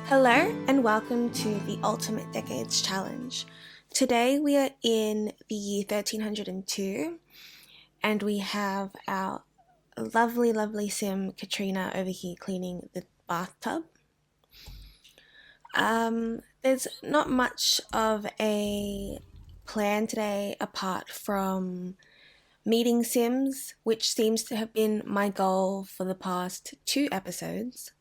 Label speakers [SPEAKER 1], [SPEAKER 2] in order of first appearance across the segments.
[SPEAKER 1] Hello and welcome to the Ultimate Decades Challenge. Today we are in the year 1302 and we have our lovely sim Katrina over here cleaning the bathtub. There's not much of a plan today apart from meeting sims, which seems to have been my goal for the past 2 episodes.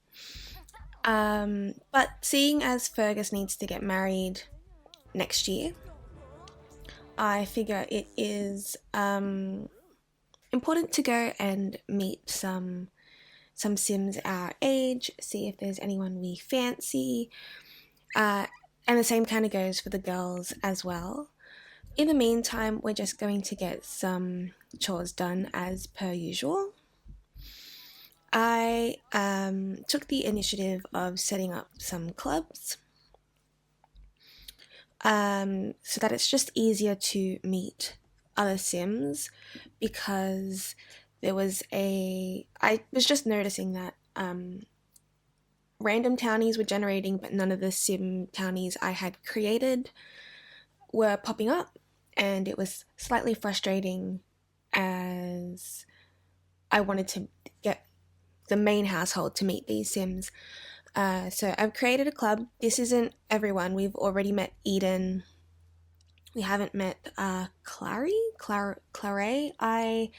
[SPEAKER 1] But seeing as Fergus needs to get married next year, I figure it is important to go and meet some sims our age, see if there's anyone we fancy, and the same kind of goes for the girls as well. In the meantime, we're just going to get some chores done as per usual. I took the initiative of setting up some clubs so that it's just easier to meet other sims, because I was just noticing that random townies were generating, but none of the sim townies I had created were popping up, and it was slightly frustrating as I wanted to get the main household to meet these sims. So I've created a club. This isn't everyone. We've already met Edin. We haven't met Claray. I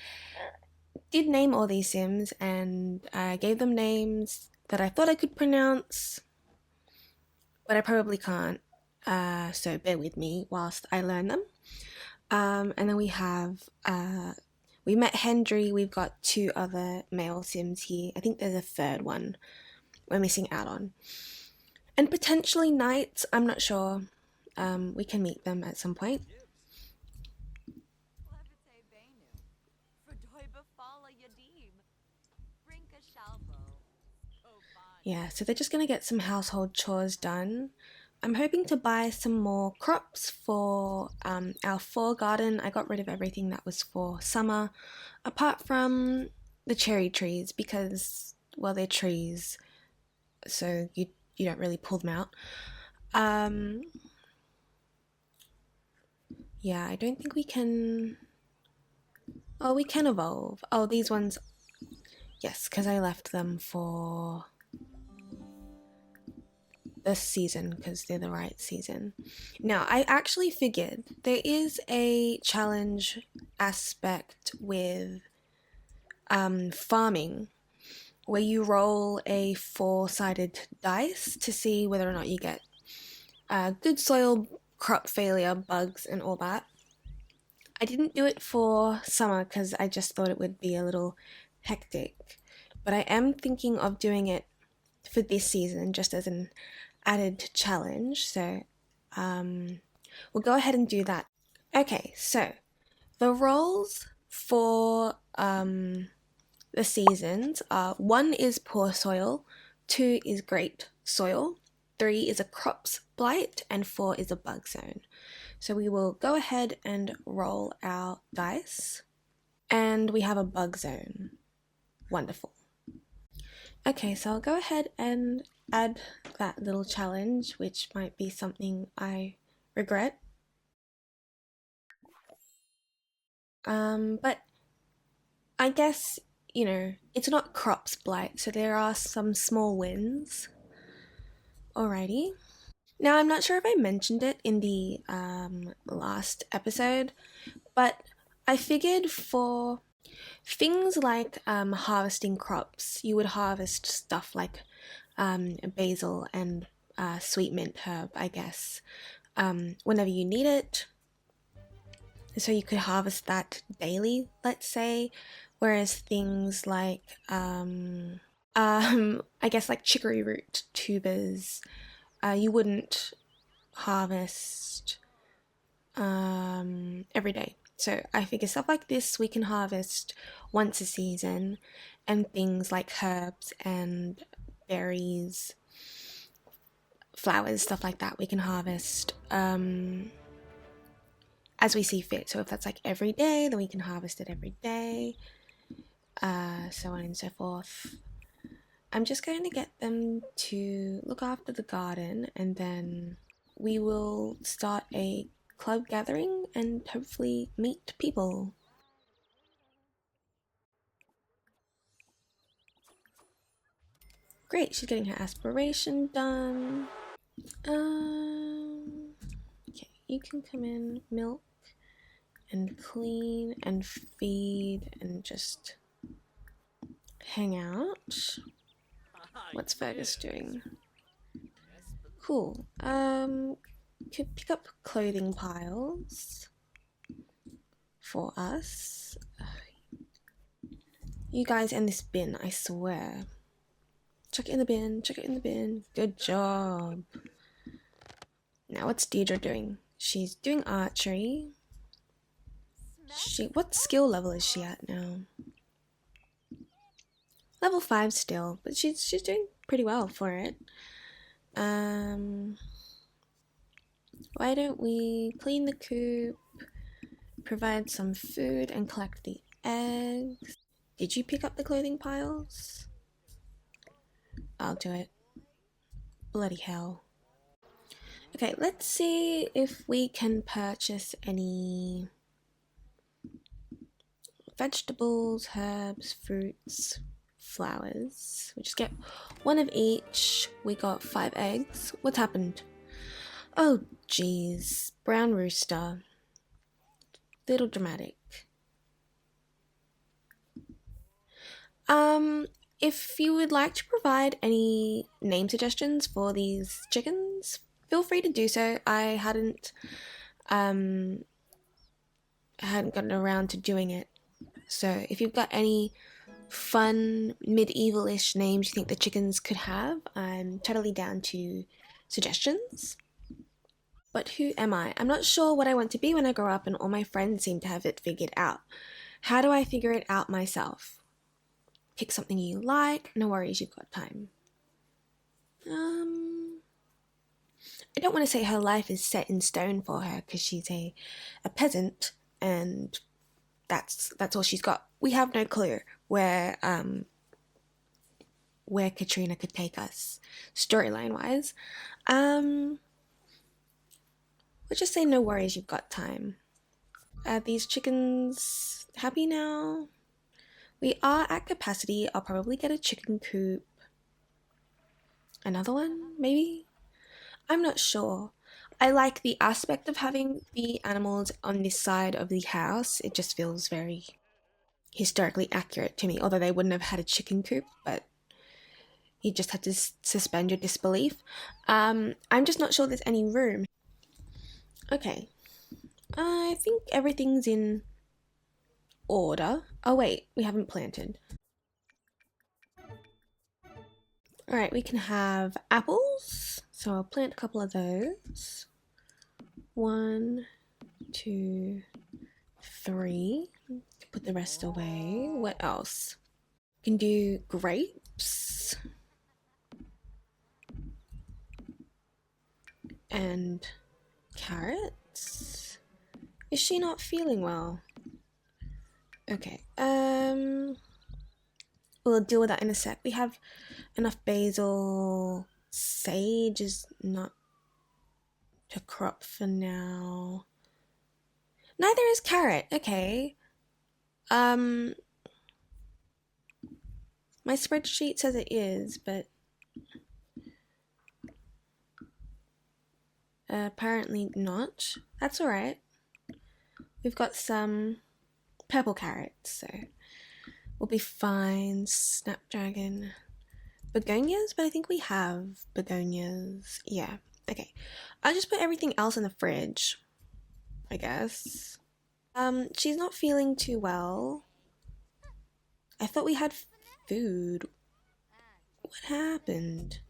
[SPEAKER 1] did name all these sims and I gave them names that I thought I could pronounce, but I probably can't. So bear with me whilst I learn them. And then we met Hendry. We've got 2 other male sims here. I think there's a third one we're missing out on. And potentially knights, I'm not sure. We can meet them at some point. Yeah, so they're just going to get some household chores done. I'm hoping to buy some more crops for our fall garden. I got rid of everything that was for summer, apart from the cherry trees, because, well, they're trees, so you don't really pull them out. Yeah, I don't think we can... Oh, we can evolve. Oh, these ones... Yes, because I left them for this season because they're the right season. Now, I actually figured there is a challenge aspect with farming where you roll a 4-sided dice to see whether or not you get good soil, crop failure, bugs, and all that. I didn't do it for summer because I just thought it would be a little hectic, but I am thinking of doing it for this season just as an added challenge, so we'll go ahead and do that. Okay, so the roles for the seasons are: 1 is poor soil, 2 is great soil, 3 is a crops blight, and 4 is a bug zone. So we will go ahead and roll our dice, and we have a bug zone. Wonderful. Okay, so I'll go ahead and add that little challenge, which might be something I regret. But I guess, it's not crops blight, so there are some small wins. Alrighty. Now, I'm not sure if I mentioned it in the last episode, but I figured for things like harvesting crops, you would harvest stuff like basil and sweet mint herb, I guess, whenever you need it. So you could harvest that daily, let's say, whereas things like, I guess like chicory root tubers, you wouldn't harvest every day. So I figure stuff like this we can harvest once a season, and things like herbs and berries, flowers, stuff like that we can harvest as we see fit. So if that's like every day, then we can harvest it every day, so on and so forth. I'm just going to get them to look after the garden, and then we will start a club gathering and hopefully meet people. Great, she's getting her aspiration done. Okay, you can come in, milk, and clean, and feed, and just hang out. What's Fergus doing? Cool. Could pick up clothing piles for us. You guys in this bin, I swear. Chuck it in the bin, chuck it in the bin. Good job. Now what's Deirdre doing? She's doing archery. What skill level is she at now? Level 5 still, but she's doing pretty well for it. Why don't we clean the coop, provide some food, and collect the eggs? Did you pick up the clothing piles? I'll do it. Bloody hell. Okay, let's see if we can purchase any vegetables, herbs, fruits, flowers. We just get one of each. We got 5 eggs. What's happened? Oh, jeez. Brown rooster. Little dramatic. If you would like to provide any name suggestions for these chickens, feel free to do so. I hadn't gotten around to doing it. So if you've got any fun medieval-ish names you think the chickens could have, I'm totally down to suggestions. But who am I? I'm not sure what I want to be when I grow up, and all my friends seem to have it figured out. How do I figure it out myself? Pick something you like. No worries, you've got time. I don't want to say her life is set in stone for her, because she's a peasant, and that's all she's got. We have no clue where Katrina could take us, storyline wise. We'll just say no worries, you've got time. Are these chickens happy now? We are at capacity. I'll probably get a chicken coop. Another one, maybe? I'm not sure. I like the aspect of having the animals on this side of the house. It just feels very historically accurate to me, although they wouldn't have had a chicken coop, but you just have to suspend your disbelief. I'm just not sure there's any room. Okay. I think everything's in order. Oh wait, we haven't planted. Alright, we can have apples. So I'll plant a couple of those. 1, 2, 3. Put the rest away. What else? We can do grapes. And carrots. Is she not feeling well? Okay, we'll deal with that in a sec. We have enough basil. Sage is not a crop for now. Neither is carrot. Okay. My spreadsheet says it is, but apparently not. That's alright. We've got some purple carrots, so we'll be fine. Snapdragon. Begonias? But I think we have begonias. Yeah, okay. I'll just put everything else in the fridge, I guess. She's not feeling too well. I thought we had food. What happened?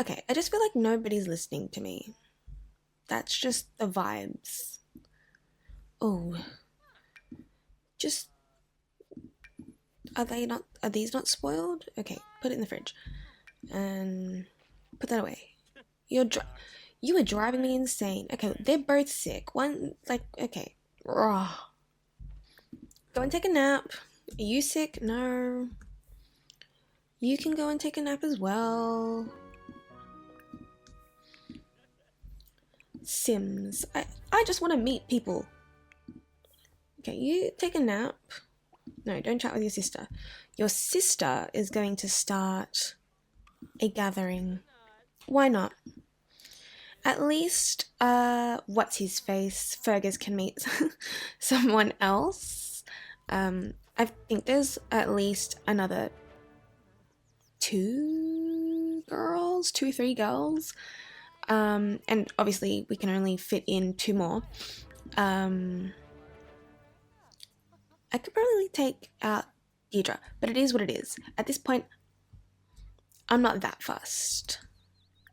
[SPEAKER 1] Okay, I just feel like nobody's listening to me. That's just the vibes. Oh. Just... Are these not spoiled? Okay, put it in the fridge. And put that away. You are driving me insane. Okay, they're both sick. One, like, okay. Raw. Go and take a nap. Are you sick? No. You can go and take a nap as well. Sims. I just want to meet people. Okay, you take a nap. No, don't chat with your sister. Your sister is going to start a gathering. Why not? At least, what's his face? Fergus can meet someone else. I think there's at least another two, three girls. And obviously we can only fit in two more. I could probably take out Deirdre, but it is what it is. At this point, I'm not that fussed.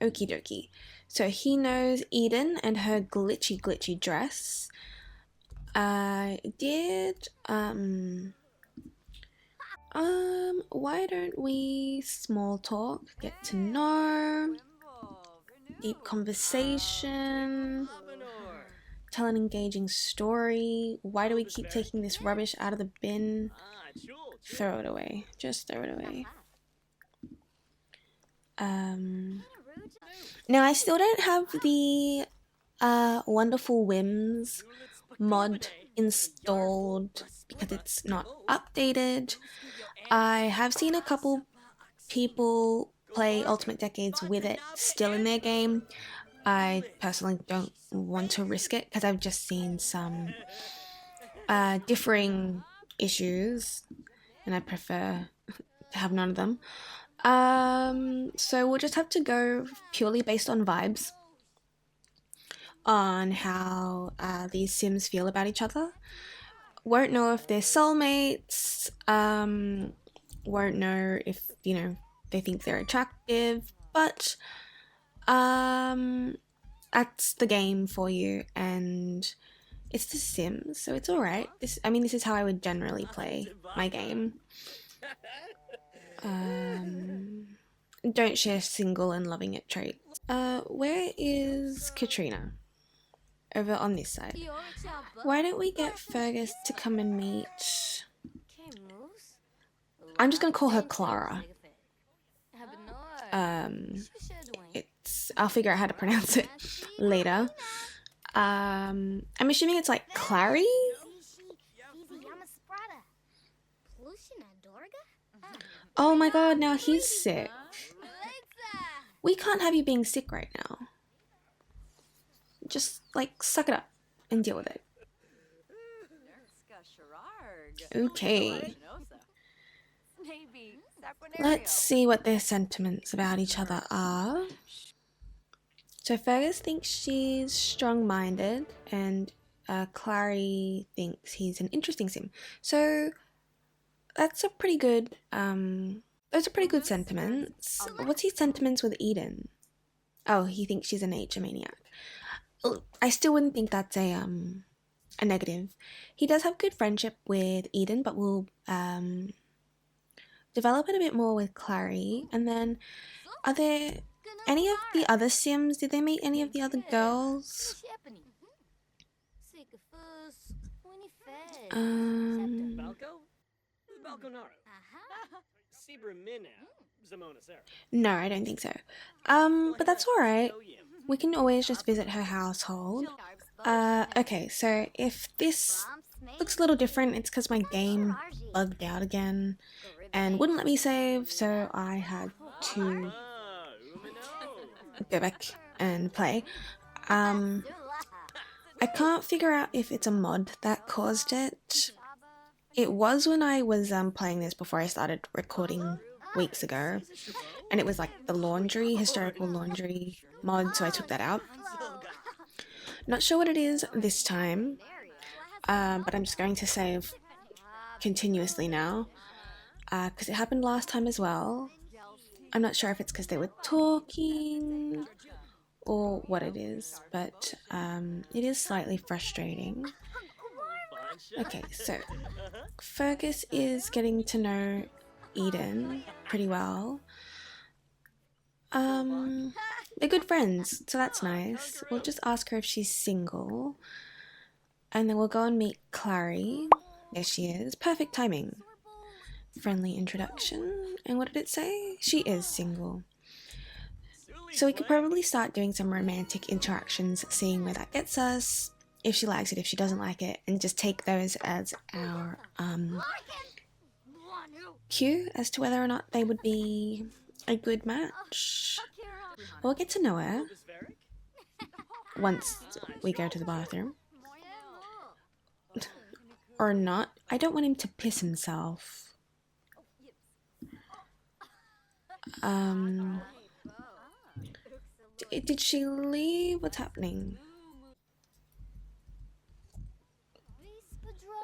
[SPEAKER 1] Okie dokie. So he knows Edin and her glitchy dress. I did, why don't we small talk, get to know, deep conversation, tell an engaging story. Why do we keep taking this rubbish out of the bin? Throw it away. Just throw it away. Now I still don't have the Wonderful Whims mod installed because it's not updated. I have seen a couple people play Ultimate Decades with it still in their game. I personally don't want to risk it because I've just seen some differing issues and I prefer to have none of them. So we'll just have to go purely based on vibes on how these Sims feel about each other. Won't know if they're soulmates, won't know if, you know, they think they're attractive, but that's the game for you, and it's The Sims, so it's alright. This is how I would generally play my game. Don't share single and loving it traits. Where is Katrina? Over on this side. Why don't we get Fergus to come and meet... I'm just gonna call her Clara. I'll figure out how to pronounce it later. I'm assuming it's like Claray? Oh my god, now he's sick. We can't have you being sick right now. Just, like, suck it up and deal with it. Okay. Let's see what their sentiments about each other are. So Fergus thinks she's strong-minded, and Clary thinks he's an interesting sim. So that's a pretty good, those are pretty good sentiments. What's his sentiments with Edin? Oh, he thinks she's a nature maniac. I still wouldn't think that's a negative. He does have good friendship with Edin, but we'll develop it a bit more with Clary. And then, are there any of the other Sims? Did they meet any of the other girls? No, I don't think so. But that's alright. We can always just visit her household. Okay, so if this looks a little different, it's because my game bugged out again and wouldn't let me save, so I had to go back and play. I can't figure out if it's a mod that caused it. It was when I was playing this before I started recording weeks ago, and it was like the historical laundry mod, so I took that out. Not sure what it is this time, but I'm just going to save continuously now, because it happened last time as well. I'm not sure if it's because they were talking or what it is, but it is slightly frustrating. Okay, so Fergus is getting to know Edin pretty well. They're good friends, so that's nice. We'll just ask her if she's single, and then we'll go and meet Clary. There she is. Perfect timing. Friendly introduction. And what did it say? She is single. So we could probably start doing some romantic interactions, seeing where that gets us, if she likes it, if she doesn't like it, and just take those as our cue as to whether or not they would be a good match. We'll get to know her once we go to the bathroom. Or not. I don't want him to piss himself. Did she leave? What's happening?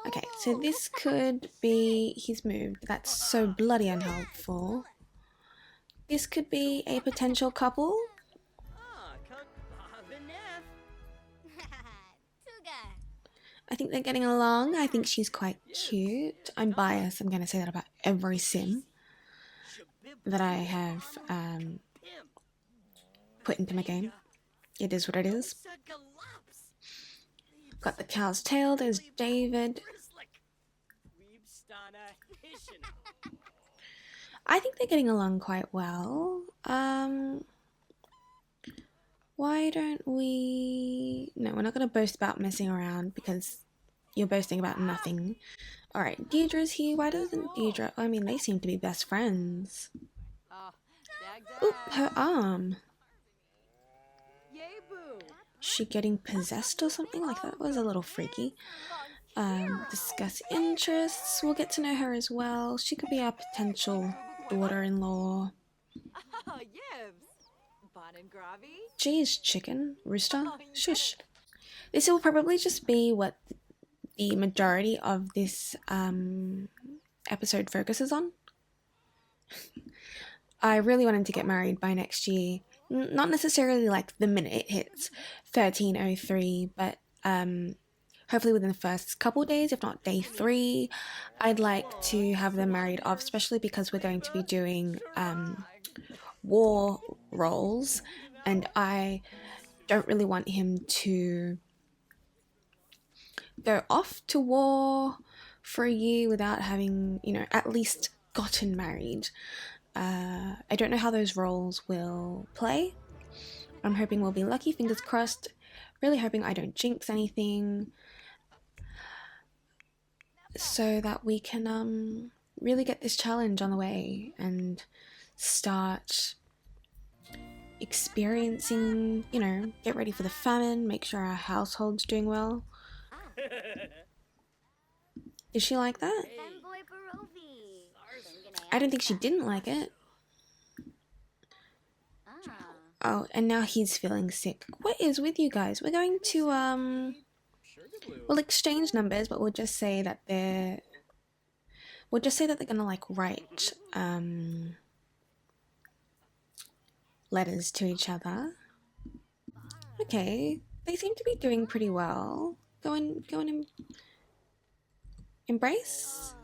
[SPEAKER 1] Okay, so this could be he's moved. That's so bloody unhelpful. This could be a potential couple. I think they're getting along. I think she's quite cute. I'm biased. I'm going to say that about every sim that I have put into my game. It is what it is. Got the cow's tail. There's David. I think they're getting along quite well. Why don't we... No, we're not going to boast about messing around because you're boasting about nothing. Alright, Deirdre's here. Why doesn't Deirdre... I mean, they seem to be best friends. Oop, her arm. Is she getting possessed or something? Like, that was a little freaky. Discuss interests. We'll get to know her as well. She could be our potential daughter-in-law. Jeez, chicken. Rooster. Shush. This will probably just be what the majority of this episode focuses on. I really want him to get married by next year. Not necessarily like the minute it hits 1303, but hopefully within the first couple days, if not day 3. I'd like to have them married off, especially because we're going to be doing war roles, and I don't really want him to go off to war for a year without having, you know, at least gotten married. I don't know how those roles will play. I'm hoping we'll be lucky, fingers crossed. Really hoping I don't jinx anything, so that we can really get this challenge on the way and start experiencing, you know, get ready for the famine, make sure our household's doing well. Did she like that? I don't think she didn't like it. Oh, and now he's feeling sick. What is with you guys? We're going to, we'll exchange numbers, but we'll just say that they're gonna, like, write, letters to each other. Okay, they seem to be doing pretty well. Go and embrace?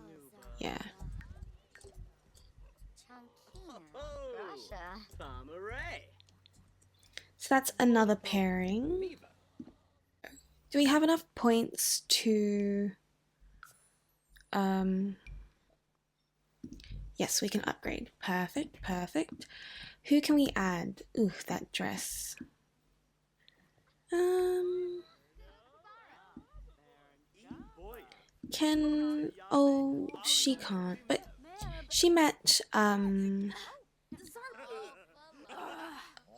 [SPEAKER 1] Yeah. So that's another pairing. Do we have enough points to... Yes, we can upgrade. Perfect, perfect. Who can we add? Ooh, that dress. Oh, she can't, but she met,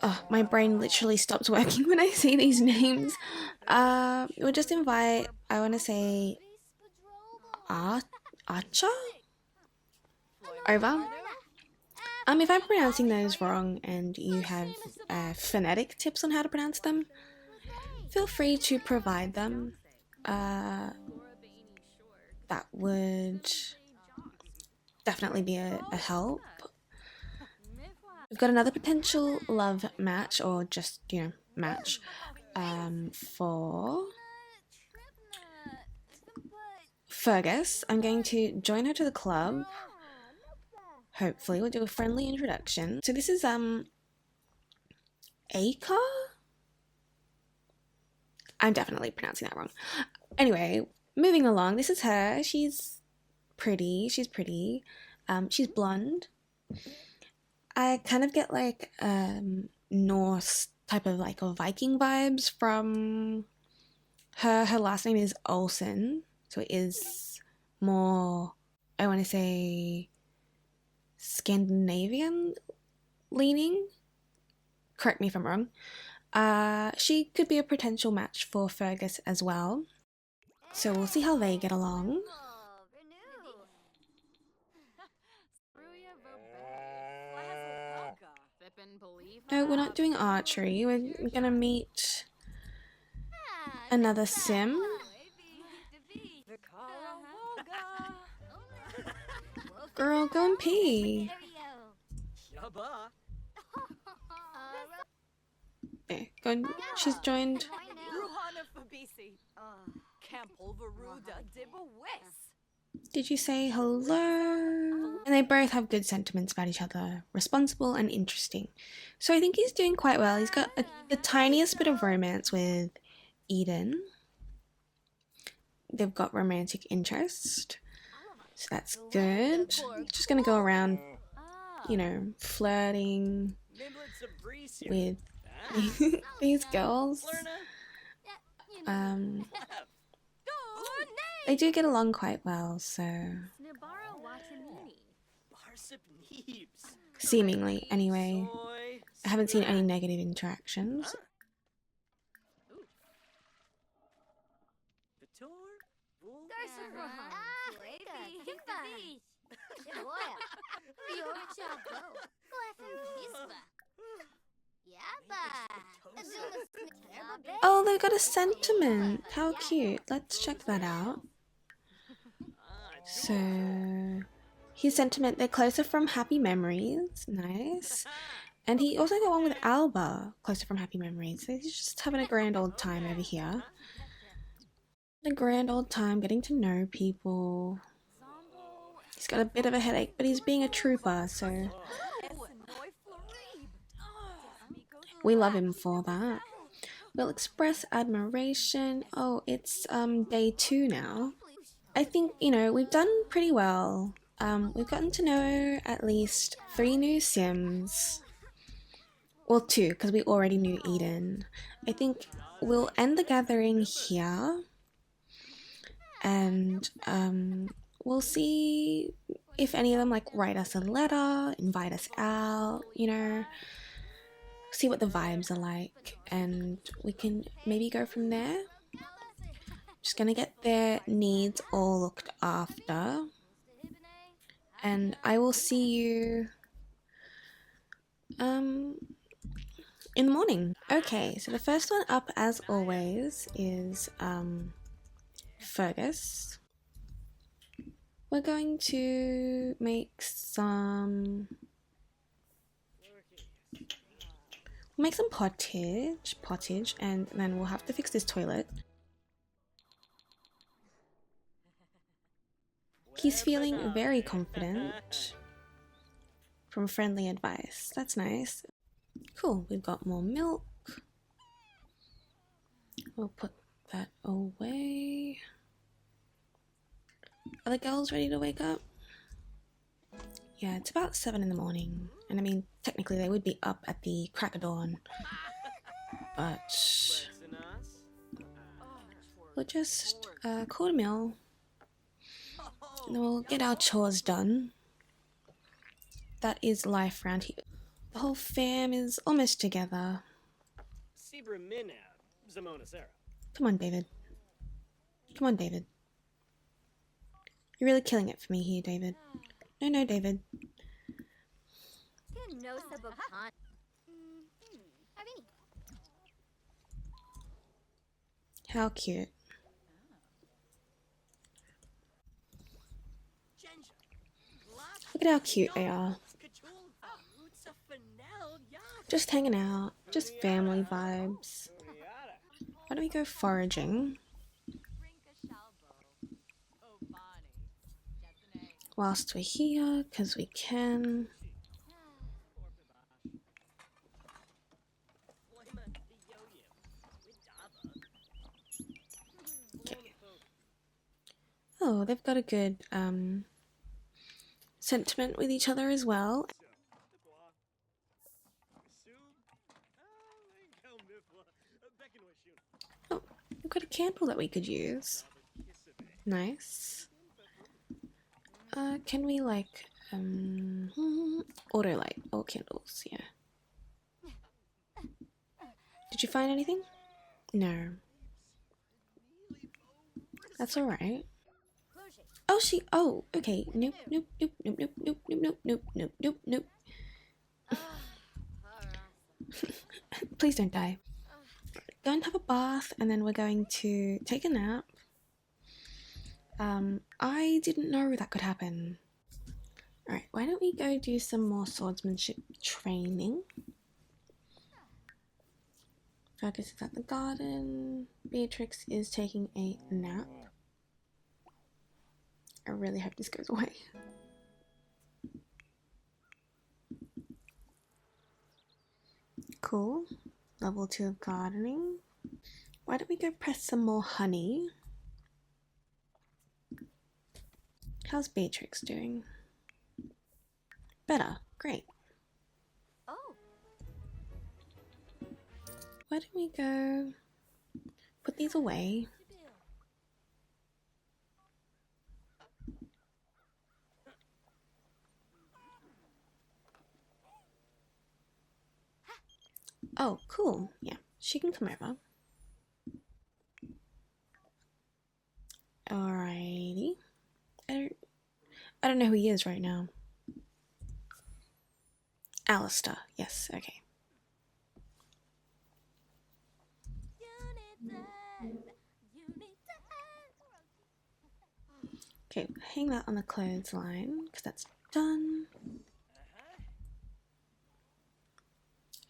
[SPEAKER 1] oh, my brain literally stops working when I say these names. We'll just invite, I want to say, Acha? Over. If I'm pronouncing those wrong and you have phonetic tips on how to pronounce them, feel free to provide them. That would definitely be a help. We've got another potential love match, or just, you know, match, for Fergus. I'm going to join her to the club. Hopefully we'll do a friendly introduction. So this is Acha? I'm definitely pronouncing that wrong. Anyway, moving along. This is her. She's pretty. She's blonde. I kind of get like Norse type of like Viking vibes from her. Her last name is Olsen, so it is more, I want to say, Scandinavian leaning. Correct me if I'm wrong. She could be a potential match for Fergus as well. So we'll see how they get along. No, we're not doing archery. We're gonna meet another sim. Girl, go and pee. Okay, go and, she's joined. Did you say hello? And they both have good sentiments about each other, responsible and interesting. So I think he's doing quite well. He's got the tiniest bit of romance with Edin. They've got romantic interest, so that's good. He's just gonna go around, you know, flirting with these girls. They do get along quite well, so seemingly, anyway. I haven't seen any negative interactions. Oh, they've got a sentiment. How cute. Let's check that out. So, his sentiment, they're closer from happy memories. Nice. And he also got one with Alba, closer from happy memories. So he's just having a grand old time over here. A grand old time getting to know people. He's got a bit of a headache, but he's being a trooper, so we love him for that. We'll express admiration. Oh, it's day 2 now. I think, you know, we've done pretty well. We've gotten to know at least 3 new Sims. Well, 2, because we already knew Edin. I think we'll end the gathering here. And we'll see if any of them like write us a letter, invite us out, you know, see what the vibes are like, and we can maybe go from there. Just gonna get their needs all looked after, and I will see you in the morning. Okay, so the first one up, as always, is Fergus. We're going to make some pottage, and then we'll have to fix this toilet. He's feeling very confident from friendly advice. That's nice. Cool, we've got more milk. We'll put that away. Are the girls ready to wake up? Yeah, it's about 7 in the morning. And I mean, technically they would be up at the crack of dawn. But we'll just call a meal. And then we'll get our chores done. That is life around here. The whole fam is almost together. Come on, David. Come on, David. You're really killing it for me here, David. No, David. How cute. Look at how cute they are. Just hanging out, just family vibes. Why don't we go foraging? Whilst we're here, because we can. Okay. Oh, they've got a good sentiment with each other as well. Oh, we've got a candle that we could use. Nice. Can we like auto light all candles? Yeah. Did you find anything? No. That's alright. Oh, oh, okay. Nope, nope, nope, nope, nope, nope, nope, nope, nope, nope, nope, nope. Please don't die. Go and have a bath, and then we're going to take a nap. I didn't know that could happen. Alright, why don't we go do some more swordsmanship training? Fergus is at the garden. Beatrix is taking a nap. I really hope this goes away. Cool. Level 2 of gardening. Why don't we go press some more honey? How's Beatrix doing? Better. Great.
[SPEAKER 2] Oh.
[SPEAKER 1] Why don't we go put these away? Oh, cool. Yeah, she can come over. Alrighty. I don't know who he is right now. Alistair. Yes, okay. Okay, hang that on the clothesline because that's done.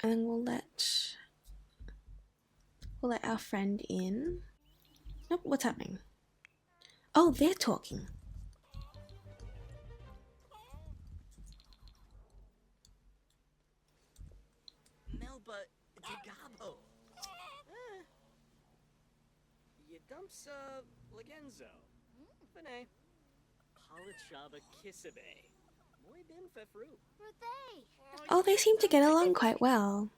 [SPEAKER 1] And then we'll let our friend in. Nope, what's happening? Oh, they're talking.
[SPEAKER 3] Melba Digabo. Yadumsa Legenzo. Fene. Palichaba Kisabe. Muy bin fefru.
[SPEAKER 1] Oh, they seem to get along quite well.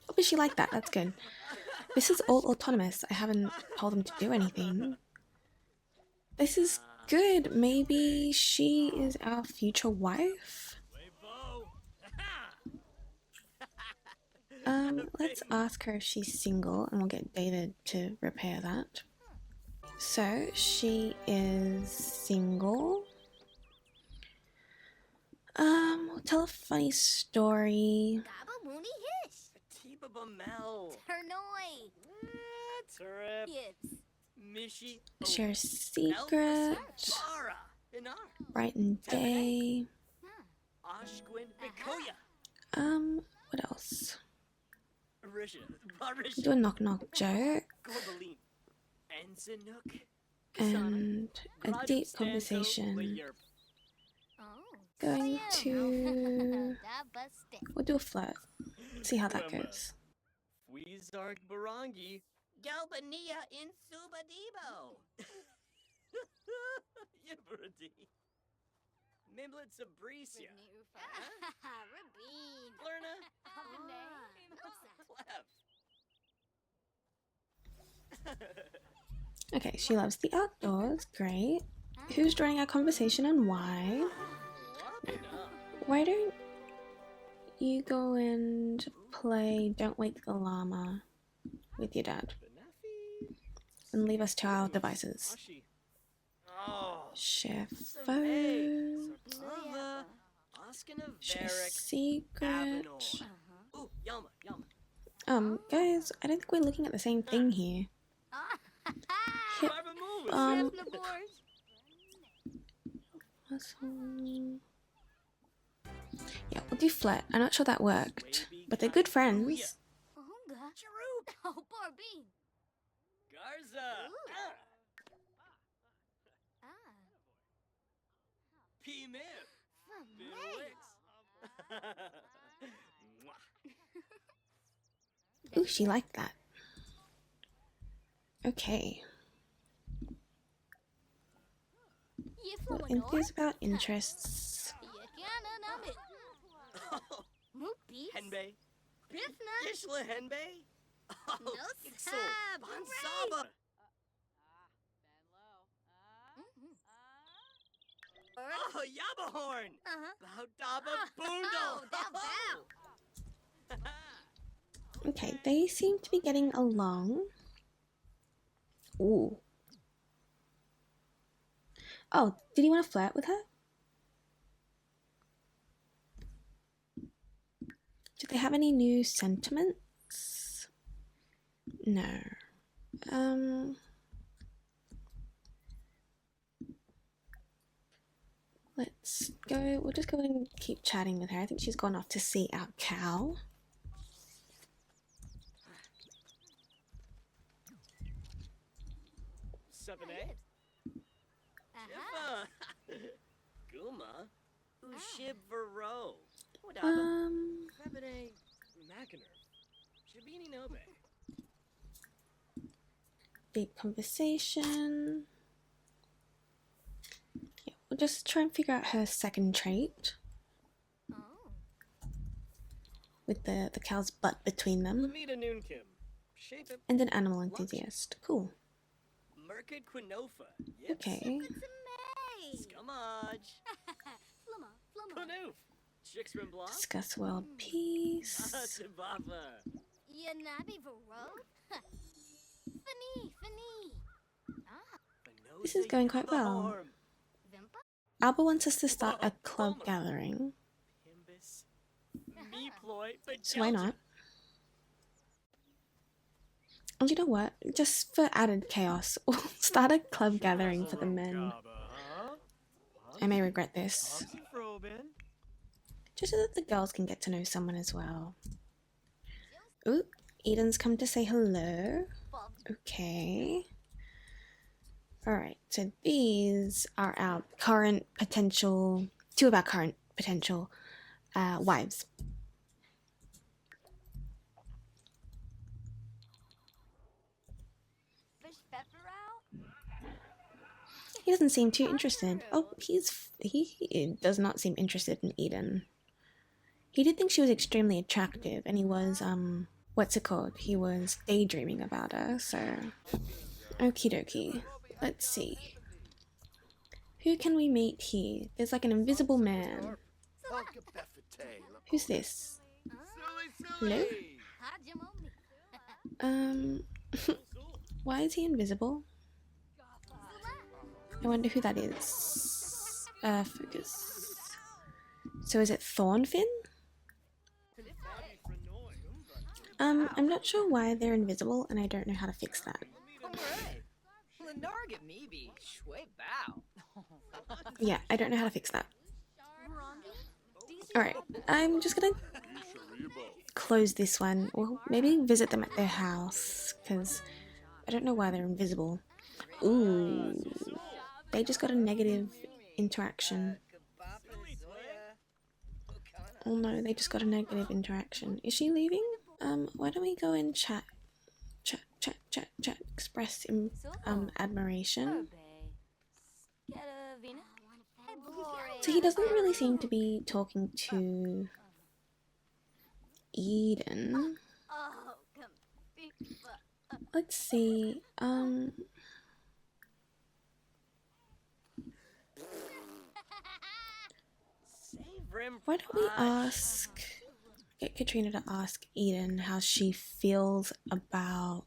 [SPEAKER 1] Oh, but she liked that. That's good. This is all autonomous. I haven't told them to do anything. This is good. Maybe she is our future wife? Let's ask her if she's single and we'll get David to repair that. So, she is single. We'll tell a funny story. Share a secret. Brighten day. What else? Do a knock knock joke. And a deep conversation. Going to... We'll do a flirt. See how that goes.
[SPEAKER 3] Weezark Barangi. Galbania in Subadibo. Yibradi. Mimlet Sabricia.
[SPEAKER 2] Rabin.
[SPEAKER 3] Lerna.
[SPEAKER 1] Okay, she loves the outdoors. Great. Who's joining our conversation and why? Why don't you go and play Don't Wake the Llama with your dad and leave us to our devices? Share photo. Share secret. Guys, I don't think we're looking at the same thing here. Hip bump. Yeah, we'll do flat. I'm not sure that worked, but they're good friends.
[SPEAKER 3] Garza.
[SPEAKER 1] Ooh, she liked that. Okay. Well, enthused about interests.
[SPEAKER 3] Oh, Henbei. Yishla Henbei? Oh, Ixel. Bansaba. Oh, Yabahorn. Baudaba Boondle.
[SPEAKER 1] Okay, they seem to be getting along. Ooh. Oh, did he want to flirt with her? Do they have any new sentiments? No. Let's go. We'll just go and keep chatting with her. I think she's gone off to see our cow.
[SPEAKER 3] Sabane. Shifa. Guma. Ushib Vero. Sabane. Mackiner. Shabini Nobe.
[SPEAKER 1] Deep conversation. Yeah, we'll just try and figure out her second trait. With the cow's butt between them.
[SPEAKER 3] Lamita Noonkim. Shape it.
[SPEAKER 1] And an animal enthusiast. Cool.
[SPEAKER 3] Merkid Quinofa.
[SPEAKER 1] Okay.
[SPEAKER 3] Scumage. Planoof. Chixman Block.
[SPEAKER 1] Discuss world peace.
[SPEAKER 3] Sibaba.
[SPEAKER 1] This is going quite well. Alba wants us to start a club gathering. So why not? And you know what? Just for added chaos, we'll start a club gathering for the men. I may regret this. Just so that the girls can get to know someone as well. Ooh, Edin's come to say hello. Okay. Alright, so these are our current potential, two of our current potential wives. He doesn't seem too interested. Oh, he does not seem interested in Edin. He did think she was extremely attractive, and he was, what's it called? He was daydreaming about her, so... Okie dokie. Let's see. Who can we meet here? There's like an invisible man. Who's this? Hello? Why is he invisible? I wonder who that is. Fergus. So is it Thornfin? I'm not sure why they're invisible, and I don't know how to fix that. Yeah, I don't know how to fix that. Alright, I'm just gonna close this one. Well, maybe visit them at their house, because I don't know why they're invisible. Ooh, they just got a negative interaction. Oh no, they just got a negative interaction. Is she leaving? Why don't we go and chat? Chat. Express admiration. So he doesn't really seem to be talking to Edin. Let's see. Why don't we get Katrina to ask Edin how she feels about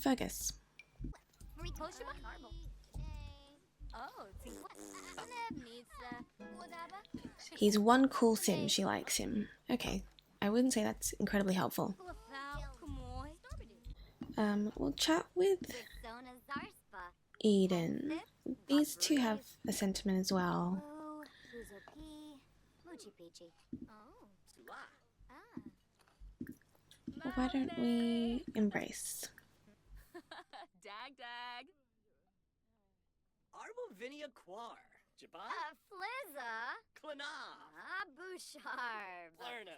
[SPEAKER 1] Fergus. He's one cool sim, she likes him. Okay, I wouldn't say that's incredibly helpful. We'll chat with Edin. These two have a sentiment as well. Why don't we embrace?
[SPEAKER 2] Dag.
[SPEAKER 3] Arbovinia Quar. Jabba.
[SPEAKER 2] Flizza.
[SPEAKER 3] Klana.
[SPEAKER 2] Bouchard.
[SPEAKER 3] Lerna.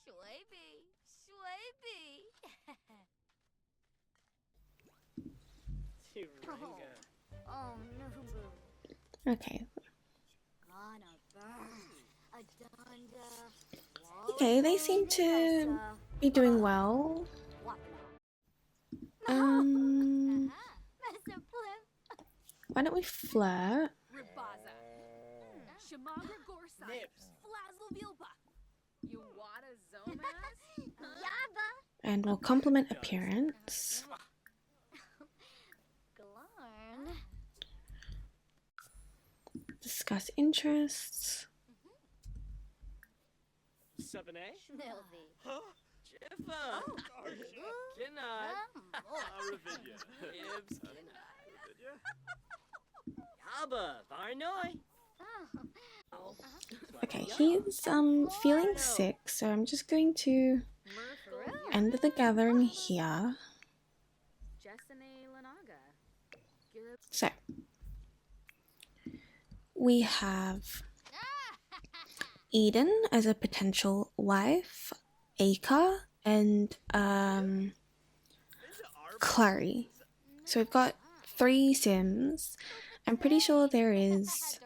[SPEAKER 2] Shwayby.
[SPEAKER 3] Tiranga.
[SPEAKER 2] Oh, no.
[SPEAKER 1] Okay.
[SPEAKER 2] Gonna burn. Adonda.
[SPEAKER 1] Okay, they seem to be doing well. Why don't we flirt?
[SPEAKER 3] Nibs.
[SPEAKER 1] And we'll compliment appearance.
[SPEAKER 2] Glarn.
[SPEAKER 1] Discuss interests.
[SPEAKER 3] Sabane.
[SPEAKER 2] Schnilzy.
[SPEAKER 3] Jiffa. Kinai. Aravidya. Ibs. Yaba. Varnoi.
[SPEAKER 1] Okay, he's feeling sick, so I'm just going to end the gathering here. So we have Edin as a potential wife, Acha, and Claray. So we've got 3 Sims. I'm pretty sure there is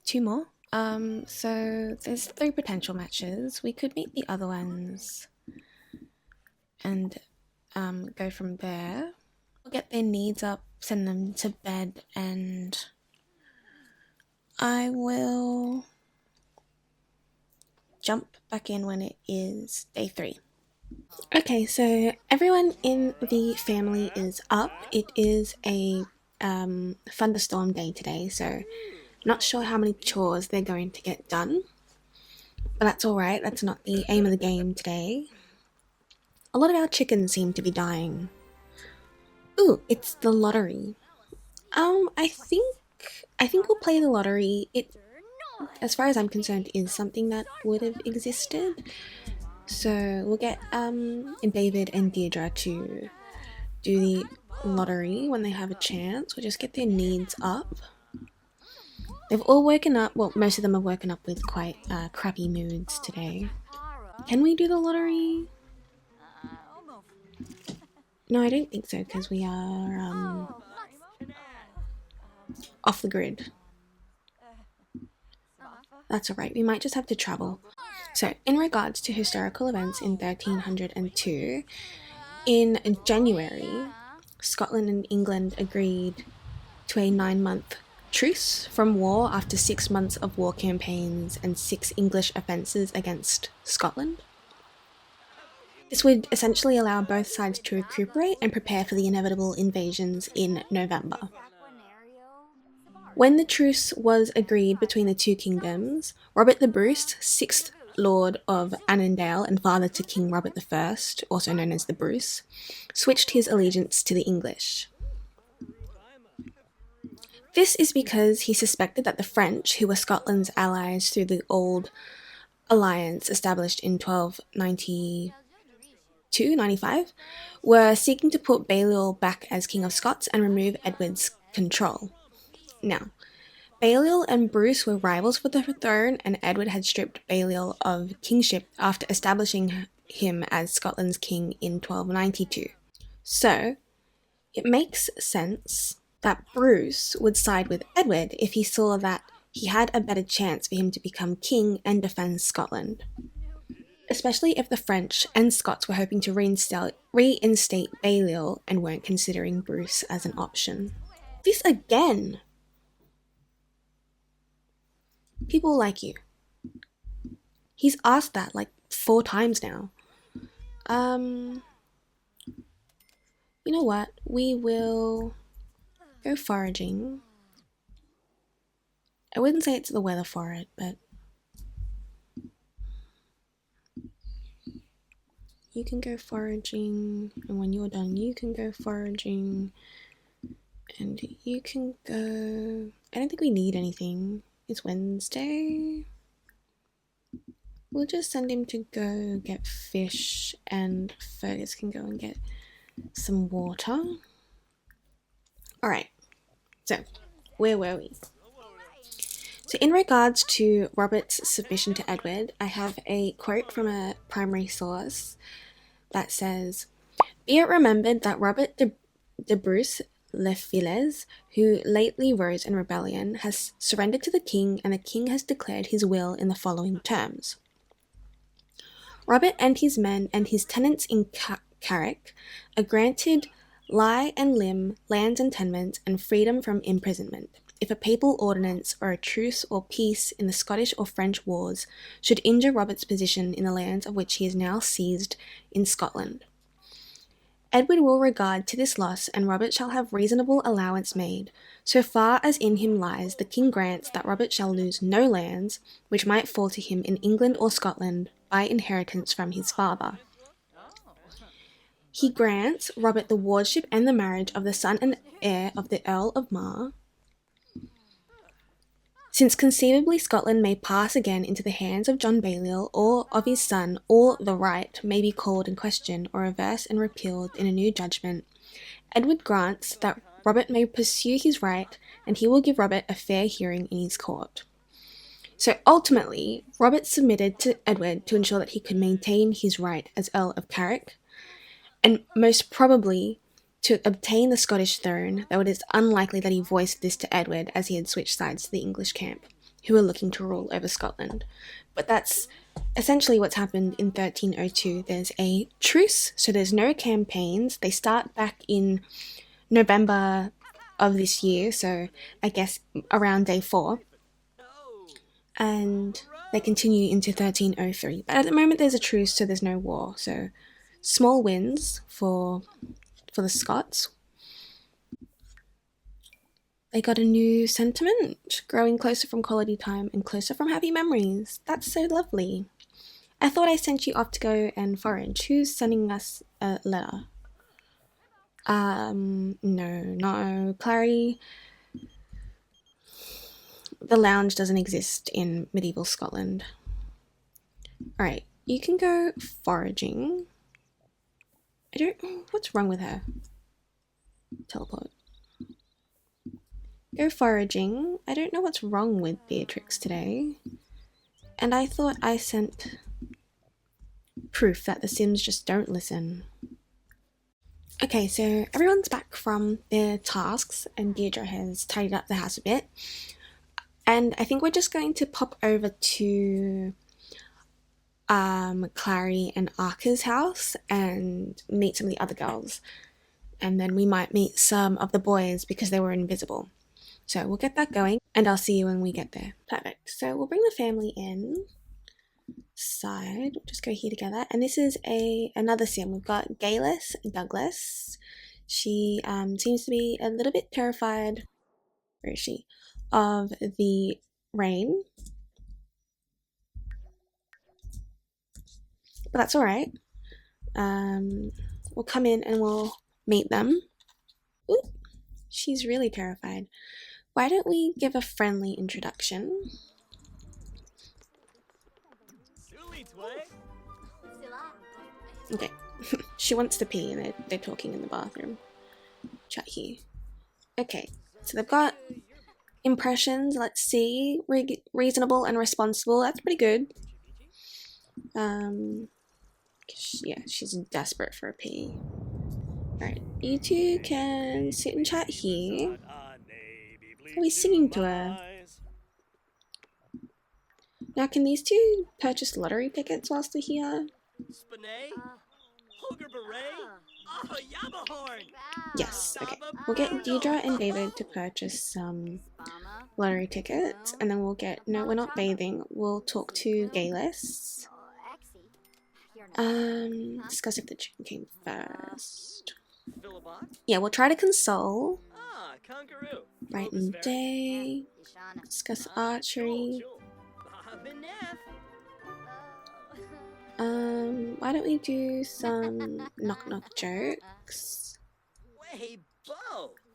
[SPEAKER 1] 2 more. So there's 3 potential matches. We could meet the other ones and go from there. We'll get their needs up, send them to bed, and I will jump back in when it is day 3. Okay, so everyone in the family is up. It is a thunderstorm day today, so not sure how many chores they're going to get done, but that's alright. That's not the aim of the game today. A lot of our chickens seem to be dying. Ooh, it's the lottery. I think we'll play the lottery. It, as far as I'm concerned, is something that would have existed. So we'll get David and Deirdre to do the lottery when they have a chance. We'll just get their needs up. They've all woken up, well, most of them have woken up with quite crappy moods today. Can we do the lottery? No, I don't think so, because we are off the grid. That's alright, we might just have to travel. So, in regards to historical events in 1302, in January, Scotland and England agreed to a 9-month truce from war after 6 months of war campaigns and 6 English offences against Scotland. This would essentially allow both sides to recuperate and prepare for the inevitable invasions in November. When the truce was agreed between the 2 kingdoms, Robert the Bruce, 6th Lord of Annandale and father to King Robert I, also known as the Bruce, switched his allegiance to the English. This is because he suspected that the French, who were Scotland's allies through the old alliance established in 1292-95, were seeking to put Balliol back as King of Scots and remove Edward's control. Now, Balliol and Bruce were rivals for the throne, and Edward had stripped Balliol of kingship after establishing him as Scotland's king in 1292. So, it makes sense that Bruce would side with Edward if he saw that he had a better chance for him to become king and defend Scotland. Especially if the French and Scots were hoping to reinstate Balliol and weren't considering Bruce as an option. This again! People like you. He's asked that like 4 times now. You know what? We will go foraging. I wouldn't say it's the weather for it, but you can go foraging, and when you're done, you can go foraging, and you can go... I don't think we need anything. It's Wednesday. We'll just send him to go get fish, and Fergus can go and get some water. Alright, so where were we? So in regards to Robert's submission to Edward, I have a quote from a primary source that says, "Be it remembered that Robert de Bruce Le Filez, who lately rose in rebellion, has surrendered to the king, and the king has declared his will in the following terms. Robert and his men and his tenants in Carrick are granted lie and limb, lands and tenements, and freedom from imprisonment, if a papal ordinance or a truce or peace in the Scottish or French wars should injure Robert's position in the lands of which he is now seized in Scotland. Edward will regard to this loss, and Robert shall have reasonable allowance made. So far as in him lies, the king grants that Robert shall lose no lands, which might fall to him in England or Scotland, by inheritance from his father. He grants Robert the wardship and the marriage of the son and heir of the Earl of Mar, since conceivably Scotland may pass again into the hands of John Balliol or of his son, or the right may be called in question or reversed and repealed in a new judgment. Edward grants that Robert may pursue his right, and he will give Robert a fair hearing in his court." So ultimately, Robert submitted to Edward to ensure that he could maintain his right as Earl of Carrick, and most probably to obtain the Scottish throne, though it is unlikely that he voiced this to Edward, as he had switched sides to the English camp, who were looking to rule over Scotland. But that's essentially what's happened in 1302. There's a truce, so there's no campaigns. They start back in November of this year, so I guess around day 4. And they continue into 1303. But at the moment there's a truce, so there's no war. So small wins for the Scots. They got a new sentiment, growing closer from quality time and closer from happy memories. That's so lovely. I thought I sent you off to go and forage. Who's sending us a letter? No. Claray. The lounge doesn't exist in medieval Scotland. Alright, you can go foraging. What's wrong with her? Teleport. Go foraging. I don't know what's wrong with Beatrix today. And I thought I sent proof that the Sims just don't listen. Okay, so everyone's back from their tasks and Deirdre has tidied up the house a bit. And I think we're just going to pop over to Claray and Acha's house and meet some of the other girls. And then we might meet some of the boys because they were invisible. So we'll get that going and I'll see you when we get there. Perfect. So we'll bring the family in. Side. We'll just go here together. And this is another sim. We've got Gellis Douglas. She seems to be a little bit terrified. Where is she? Of the rain. But that's alright. We'll come in and we'll meet them. Ooh, she's really terrified. Why don't we give a friendly introduction? Okay, she wants to pee and they're talking in the bathroom. Chat here. Okay, so they've got impressions, let's see. Reasonable and responsible, that's pretty good. Yeah, she's desperate for a pee. Alright, you two can sit and chat here. Are we singing to her? Now, can these two purchase lottery tickets whilst they're here? Yes, okay. We'll get Deirdre and David to purchase some lottery tickets, and then we'll get... No, we're not bathing. We'll talk to Gellis. Discuss if the chicken came first. Yeah, we'll try to console. Brighten day. Discuss archery. Why don't we do some knock-knock jokes?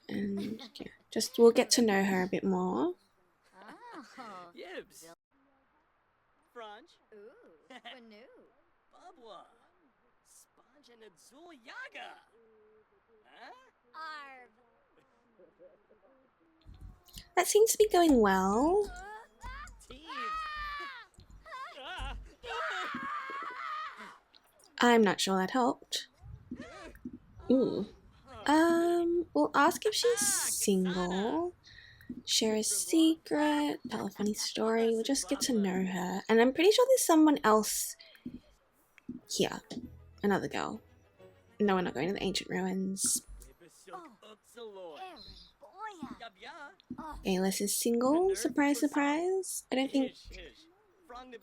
[SPEAKER 1] And yeah, just we'll get to know her a bit more. That seems to be going well. I'm not sure that helped. Ooh. We'll ask if she's single, share a secret, tell a funny story. We'll just get to know her. And I'm pretty sure there's someone else here. Another girl. No, we're not going to the ancient ruins. Gellis is single. Surprise, surprise. I don't think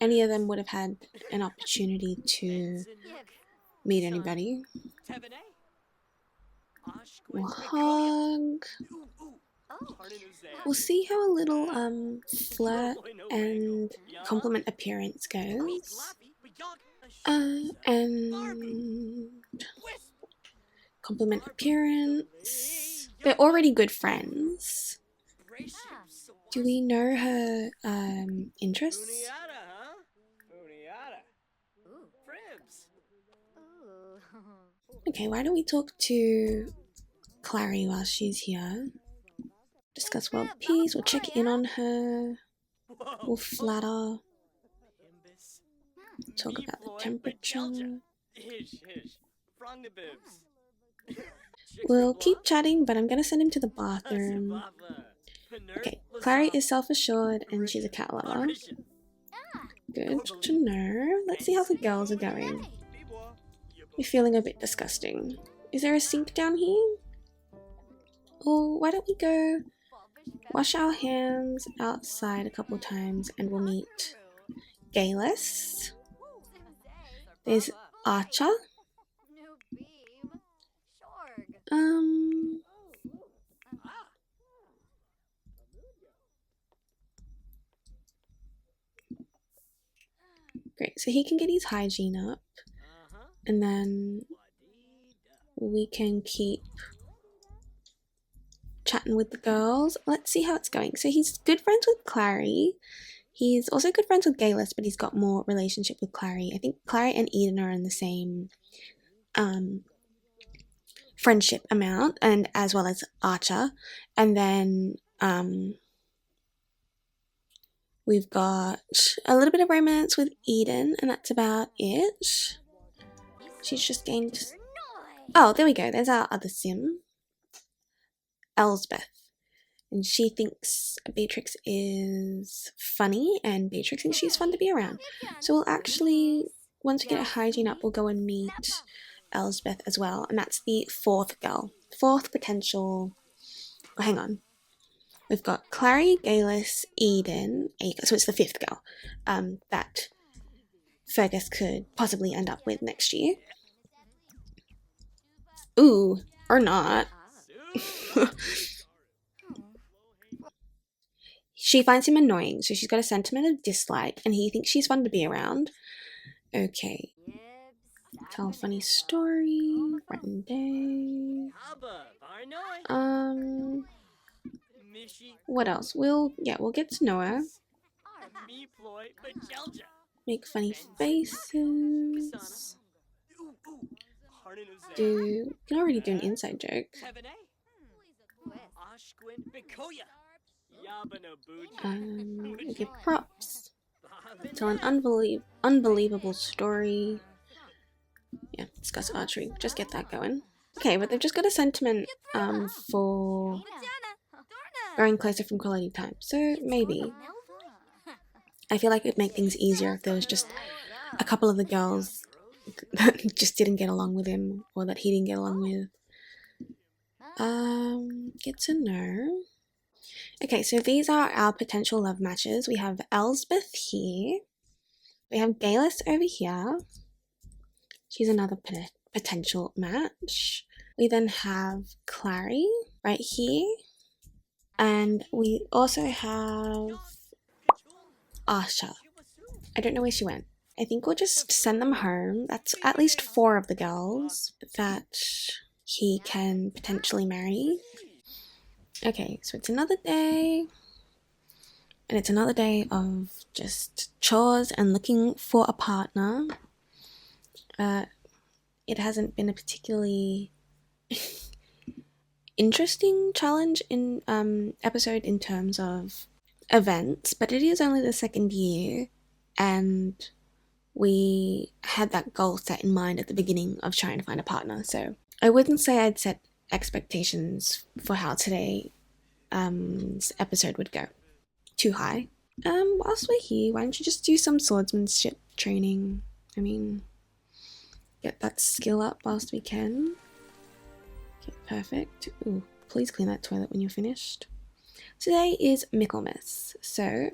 [SPEAKER 1] any of them would have had an opportunity to meet anybody. We'll hug. We'll see how a little flirt and compliment appearance goes. And compliment appearance. They're already good friends. Do we know her interests? Okay, why don't we talk to Claray while she's here? Discuss world peace, we'll check in on her, we'll flatter, talk about the temperature. We'll keep chatting, but I'm gonna send him to the bathroom. Okay, Claray is self-assured and she's a cat lover. Good to know. Let's see how the girls are going. You're feeling a bit disgusting. Is there a sink down here? Or why don't we go wash our hands outside a couple times and we'll meet Gellis. There's Acha. Great, so he can get his hygiene up and then we can keep chatting with the girls. Let's see how it's going. So he's good friends with Claray. He's also good friends with Gellis, but he's got more relationship with Claray. I think Claray and Edin are in the same friendship amount, and as well as Acha. And then we've got a little bit of romance with Edin, and that's about it. She's just gained... Oh, there we go. There's our other sim. Elesbeth. And she thinks Beatrix is funny, and Beatrix thinks she's fun to be around. So we'll actually, once we get our hygiene up, we'll go and meet Elesbeth as well. And that's the fourth girl. Fourth potential... Oh, hang on. We've got Claray, Gellis, Edin, Acha. So it's the fifth girl that Fergus could possibly end up with next year. Ooh, or not. She finds him annoying, so she's got a sentiment of dislike, and he thinks she's fun to be around. Okay. Tell a funny story. Brighten day. What else? We'll get to know her. Make funny faces. You can already do an inside joke. Give props. Tell an unbelievable story. Yeah, discuss archery. Just get that going. Okay, but they've just got a sentiment for growing closer from quality time. So maybe. I feel like it would make things easier if there was just a couple of the girls that just didn't get along with him, or that he didn't get along with. Get to know. Okay, so these are our potential love matches. We have Elesbeth here. We have Gellis over here. She's another potential match. We then have Claray right here. And we also have Acha. I don't know where she went. I think we'll just send them home. That's at least 4 of the girls that he can potentially marry. Okay, so it's another day. And it's another day of just chores and looking for a partner. It hasn't been a particularly interesting challenge in episode in terms of events, but it is only the second year, and we had that goal set in mind at the beginning of trying to find a partner. So I wouldn't say I'd set expectations for how today's episode would go too high. Whilst we're here, why don't you just do some swordsmanship training? I mean, get that skill up whilst we can. Okay, perfect. Ooh, please clean that toilet when you're finished. Today is Michaelmas, so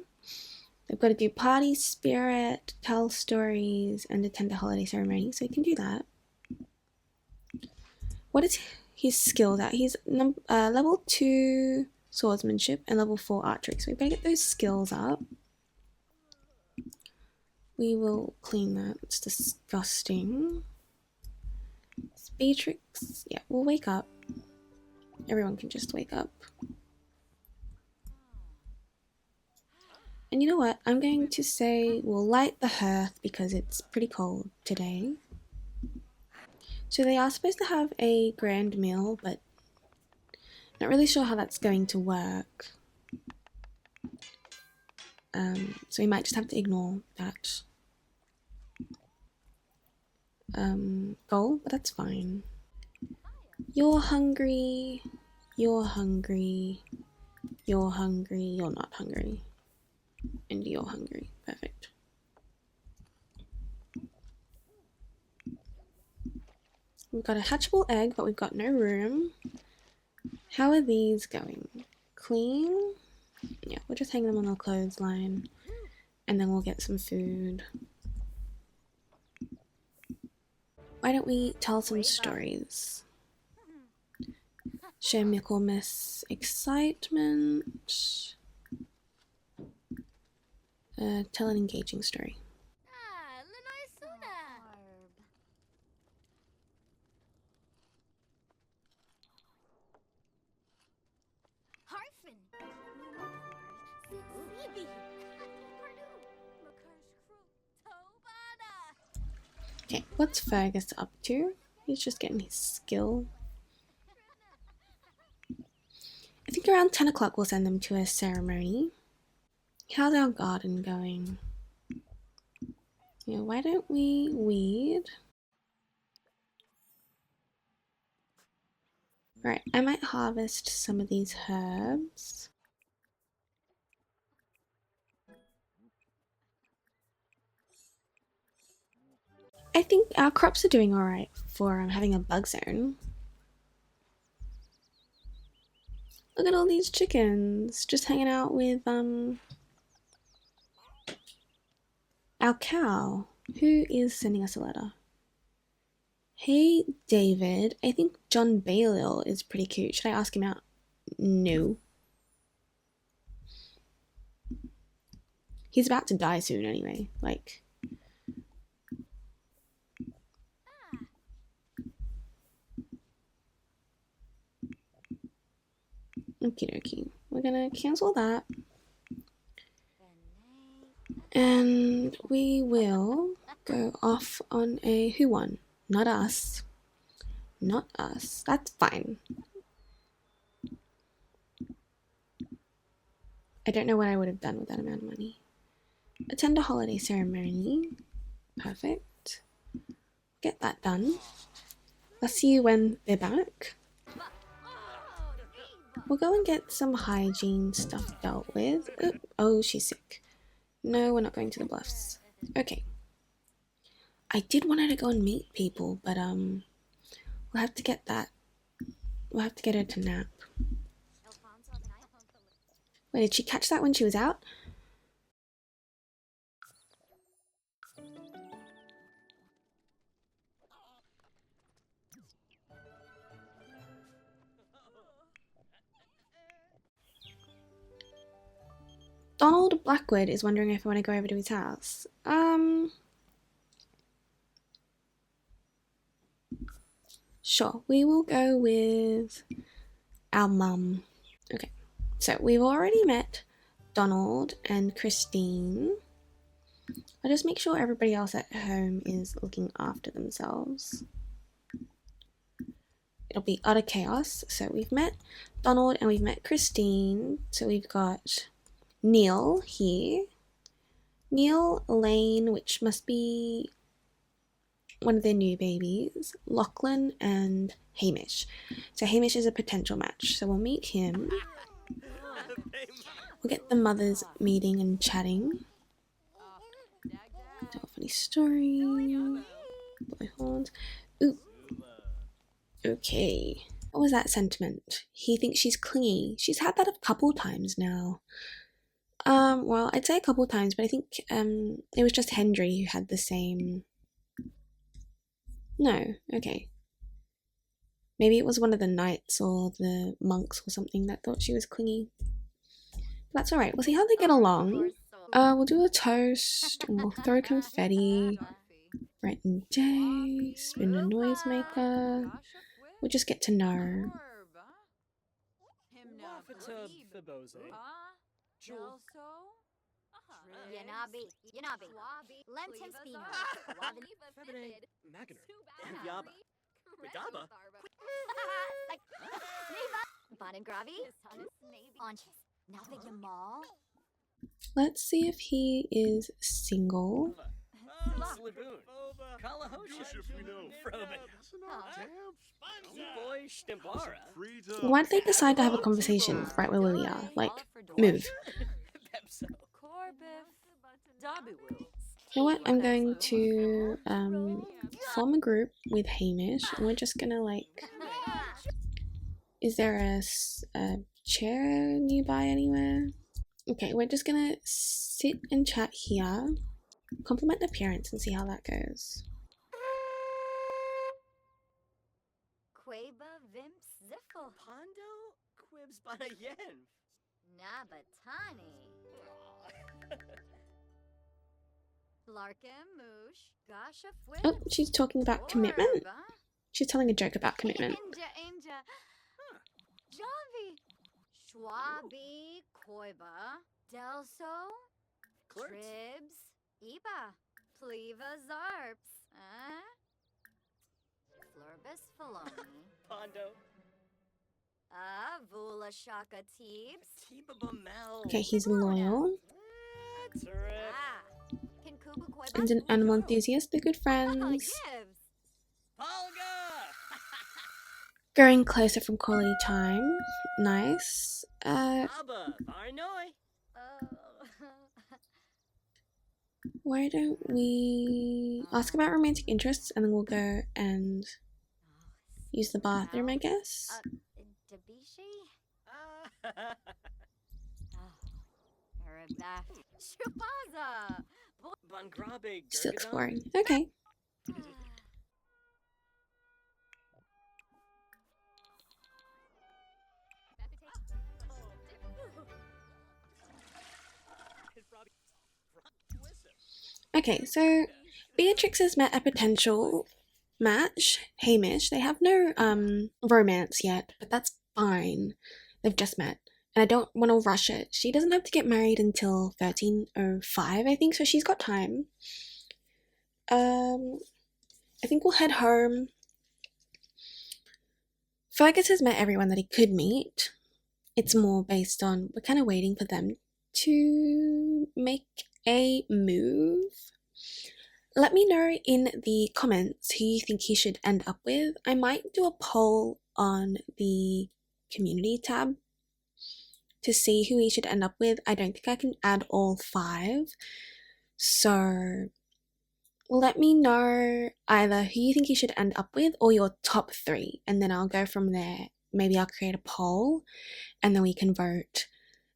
[SPEAKER 1] they've got to do party spirit, tell stories, and attend a holiday ceremony, so he can do that. What is his skills at? He's level 2 swordsmanship and level 4 archery, so we've got to get those skills up. We will clean that. It's disgusting. Beatrix, yeah, we'll wake up. Everyone can just wake up. And you know what? I'm going to say we'll light the hearth because it's pretty cold today. So they are supposed to have a grand meal, but not really sure how that's going to work. So we might just have to ignore that goal, but that's fine. You're hungry, you're hungry, you're hungry, you're not hungry, and you're hungry. Perfect. We've got a hatchable egg, but we've got no room. How are these going? Clean? Yeah, we'll just hang them on the clothesline, and then we'll get some food. Why don't we tell some stories? Share Michaelmas excitement. Tell an engaging story. Okay, what's Fergus up to? He's just getting his skill. I think around 10 o'clock we'll send them to a ceremony. How's our garden going? Yeah, why don't we weed? Right, I might harvest some of these herbs. I think our crops are doing alright for having a bug zone. Look at all these chickens just hanging out with our cow. Who is sending us a letter? Hey David, I think John Baliol is pretty cute. Should I ask him out? No. He's about to die soon anyway. Like, okie dokie. We're gonna cancel that. And we will go off on a who won. Not us. Not us. That's fine. I don't know what I would have done with that amount of money. Attend a holiday ceremony. Perfect. Get that done. I'll see you when they're back. We'll go and get some hygiene stuff dealt with. Oh, she's sick. No, we're not going to the bluffs. Okay. I did want her to go and meet people, but we'll have to get that. We'll have to get her to nap. Wait, did she catch that when she was out? Donald Blackwood is wondering if I want to go over to his house. Sure, we will go with our mum. Okay, so we've already met Donald and Christine. I'll just make sure everybody else at home is looking after themselves. It'll be utter chaos. So we've met Donald and we've met Christine. So we've got Neil here. Neil, Lane, which must be one of their new babies, Lachlan, and Hamish. So Hamish is a potential match. So we'll meet him. We'll get the mothers meeting and chatting. Tell a funny story. Blow horns. Ooh. Okay. What was that sentiment? He thinks she's clingy. She's had that a couple times now. Well, I'd say a couple times, but I think it was just Hendry who had the same. No, okay. Maybe it was one of the knights or the monks or something that thought she was clingy. But that's alright. We'll see how they get along. We'll do a toast, and we'll throw confetti. Brighten day, spin a noisemaker. We'll just get to know.
[SPEAKER 2] Yanabi. Lentim Spino.
[SPEAKER 3] Yaba. Widaba.
[SPEAKER 2] Bonengravi. Onches. Navig Yamal.
[SPEAKER 1] Let's see if he is single.
[SPEAKER 3] Sliboon. Boy Stimbara.
[SPEAKER 1] Why did they decide to have a conversation right where we are? Like, move. You know what? I'm going to form a group with Hamish, and we're just gonna like. Is there a chair nearby anywhere? Okay, we're just gonna sit and chat here, compliment appearance, and see how that goes.
[SPEAKER 2] Quaba Vimps Ziffle.
[SPEAKER 3] Pondo Quibs Banayen.
[SPEAKER 2] Nabatani. Larkin Moosh. Gasha Fwib.
[SPEAKER 1] Oh, she's talking about commitment. She's telling a joke about commitment.
[SPEAKER 2] Inja. Javi. Schwabi Koiba. Delso. Tribs. Iba. Pleva Zarps. Flurbus Filoni.
[SPEAKER 3] Pondo.
[SPEAKER 2] Vula Shaka Teebs.
[SPEAKER 3] Tiba Mel.
[SPEAKER 1] Okay, he's loyal.
[SPEAKER 3] Turip.
[SPEAKER 2] Kinkuba Koiba.
[SPEAKER 1] And an animal enthusiast. They're good friends.
[SPEAKER 2] Gibbs.
[SPEAKER 3] Polga.
[SPEAKER 1] Growing closer from quality time. Nice.
[SPEAKER 3] Abba. Varnoi.
[SPEAKER 1] Why don't we ask about romantic interests and then we'll go and use the bathroom, I guess.
[SPEAKER 2] Debishi? Arabaf. Shubaza.
[SPEAKER 3] Bangrabe.
[SPEAKER 1] Still exploring. Okay. Okay, so Beatrix has met a potential match, Hamish. They have no romance yet, but that's fine. They've just met. And I don't want to rush it. She doesn't have to get married until 1305, I think, so she's got time. I think we'll head home. Fergus has met everyone that he could meet. It's more based on, we're kind of waiting for them to make a move. Let me know in the comments who you think he should end up with. I might do a poll on the community tab to see who he should end up with. I don't think I can add all 5. So let me know either who you think he should end up with or your top 3, and then I'll go from there. Maybe I'll create a poll and then we can vote,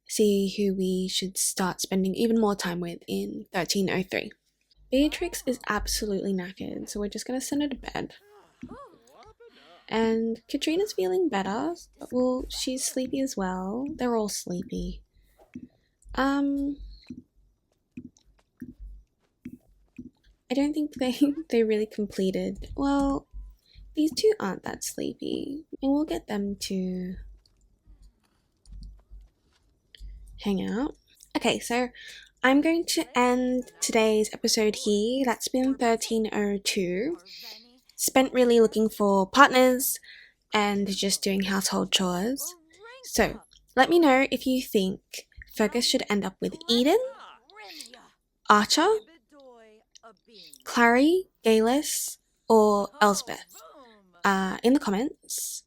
[SPEAKER 1] see who we should start spending even more time with in 1303. Beatrix is absolutely knackered, so we're just going to send her to bed. And Katrina's feeling better, but well, she's sleepy as well. They're all sleepy. I don't think they really completed. Well, these two aren't that sleepy, and we'll get them to hang out. Okay, so I'm going to end today's episode here. That's been 1302. Spent really looking for partners and just doing household chores. So let me know if you think Fergus should end up with Edin, Acha, Claray, Gellis, or Elesbeth in the comments,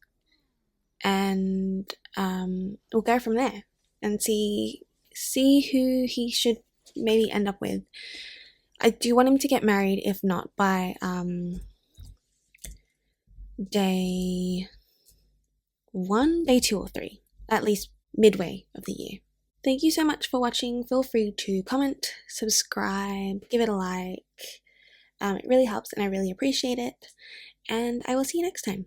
[SPEAKER 1] and we'll go from there and see who he should maybe end up with. I do want him to get married, if not by day 1, day 2 or 3, at least midway of the year. Thank you so much for watching. Feel free to comment, subscribe, give it a like. It really helps and I really appreciate it. And I will see you next time.